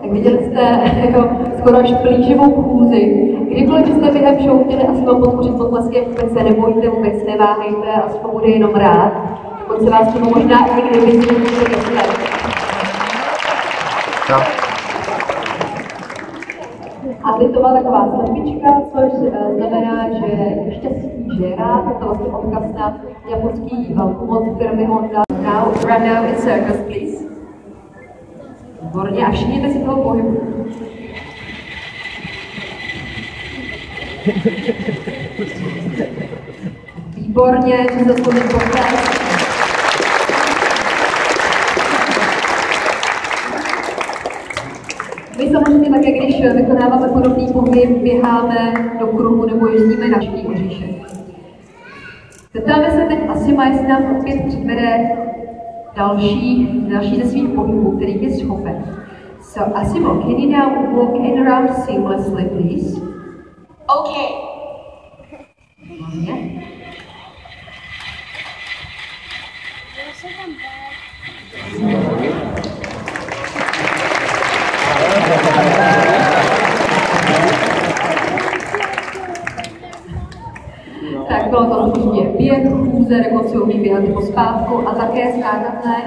Tak viděli jste jako skoro až plíživou chůzi. Kdykoliv jste během show chtěli asi vám podpořit potleskem, vůbec se nebojte, vůbec neváhejte, aspoň bude jenom rád. On se vás tomu možná i někdy vyzvědět, no. A teď to byla taková slepička, což znamená, že je šťastný, že je rád. Je to vlastně odkaz na japonský velkomot firmy Honda. Now, run now in circles, please. Výborně, a všimněte si toho pohybu. Výborně, že zaslouží potlesk. My samozřejmě také, když vykonáváme podobný pohyb, běháme do kruhu nebo jezdíme na šký oříšek. Zeptáme se teď Asima, jestli nám opět předvede další ze svých pohybů, který je schopen. So Asimo, can you now walk in around seamlessly, please? Okay. Výborně. Tak bylo to určitě běh, chůze, dokonce umí běhat po spátku a také skákat na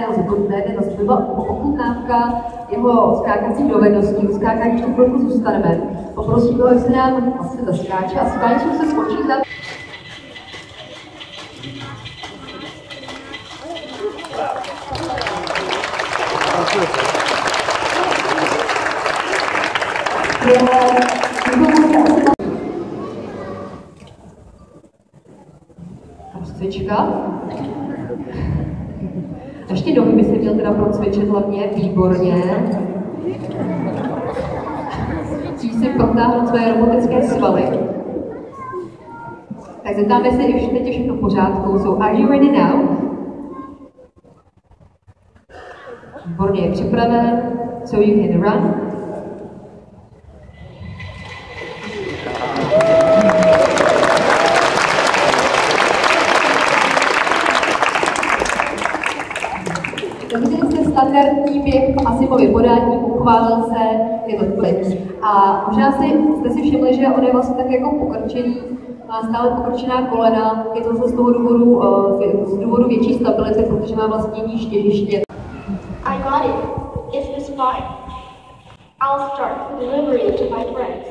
byla ochutnávka jeho skákacích dovedností. U skákání ještě chvilku zůstaneme. Poprosím ho, jestli nám asi zaskáče a schválně se spočítat. Cvička. Ještě nohy by se měl teda procvičit hlavně, výborně. Chci si protáhnout své robotické svaly. Tak zeptáme se, už teď je všechno v pořádku. So, are you ready now? Výborně, je připraven. So you can run. Standardní běh v Asimově podání, uchválil se, je to klid. A možná jste si všimli, že on je vlastně tak jako pokrčený, má stále pokrčená kolena, je to z toho důvodu větší stability, protože má vlastně níž těžiště. I got it. Is this fine? I'll start delivering to my friends.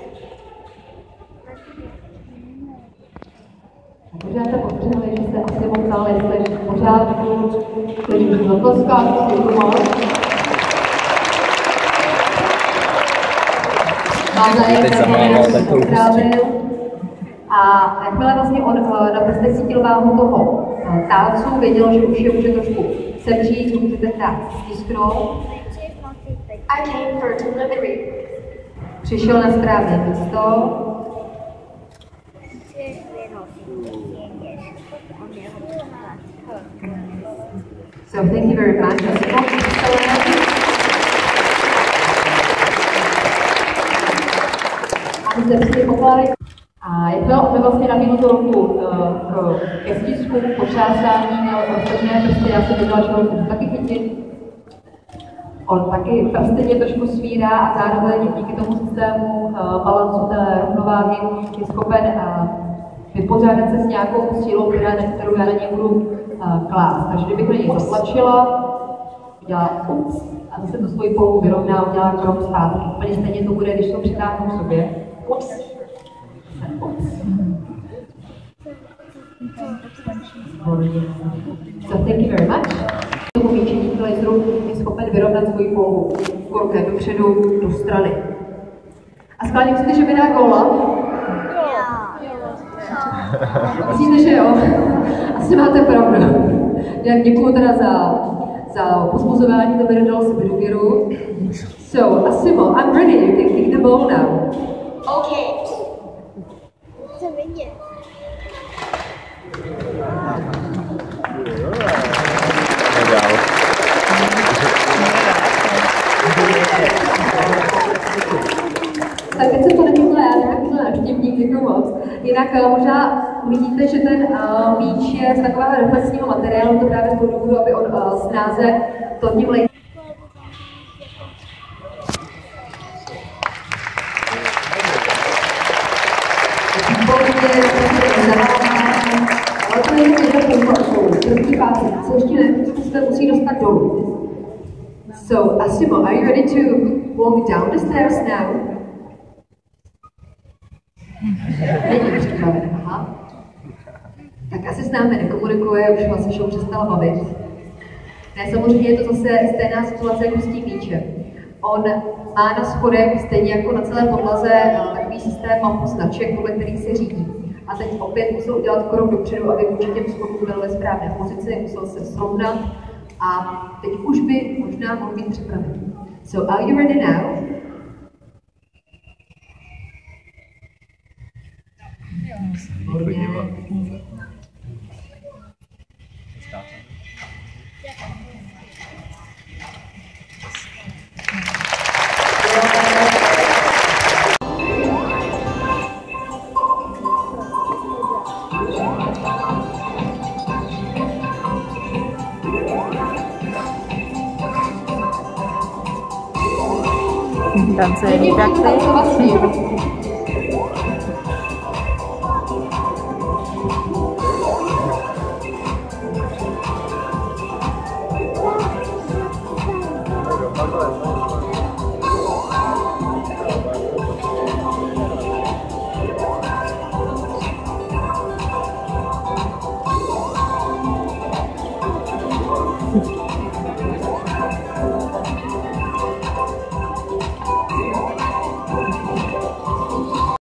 Možná jste potřebovali, že se asi moc jestli je v pořádku, když už zatleská, když je to moc. Má zájem, a jakmile vlastně on na prstech cítil váhu toho tálcu, věděl, že už je může trošku sevřít, můžete hrát stisknout. I came for delivery. Přišel na správné místo. So thank you very much. A je to vlastně nabídnu tu ruku ke stisku, potřásání, měl rozhodné prsty, já jsem věděla, že on taky chytit. On taky prsty mě trošku svírá a zároveň díky tomu systému balancu té rovnováhy je schopen vypořádat se s nějakou sílou, kterou já na něj budu klást. Takže kdybych na něj zatlačila, udělá ups a zase tu svoji polohu vyrovná, udělá krok zpátky. Úplně stejně to bude, když to přitáhnu k sobě. Ups. Ups. So thank you very much. Tomu míčení laseru je schopen vyrovnat svoji polohu korkem dopředu, do strany. A schválně myslíte, že vydá góla? Myslíte, že jo? Asi máte pravdu. Jak děkuju teda za pozbuzování, to mi dodalo si důvěru. So, Asimo, I'm ready, you can kick the ball now. Okay. Co vidět? Tak teď se to nevíkla, já nevím, návštěvník, děkuju moc. Jinak možná vidíte, že ten míč je z takového reflexního materiálu, to právě z toho důvodu, aby on snáze to tím lejtem. So, Asimo, are you ready to walk down the stairs now? Není připraven, aha. Tak asi s námi nekomunikuje, už vlastně show přestala bavit. Ne, samozřejmě je to zase stejná situace jako s tím míčem. On má na schodech, stejně jako na celé podlaze, takový systém mapu značek, podle kterých se řídí. A teď opět musel udělat krok dopředu, aby vůči těm schodům byl ve správné pozici, musel se srovnat a teď už by možná mohl být připraven. So, are you ready now? Tancuje líbrakty.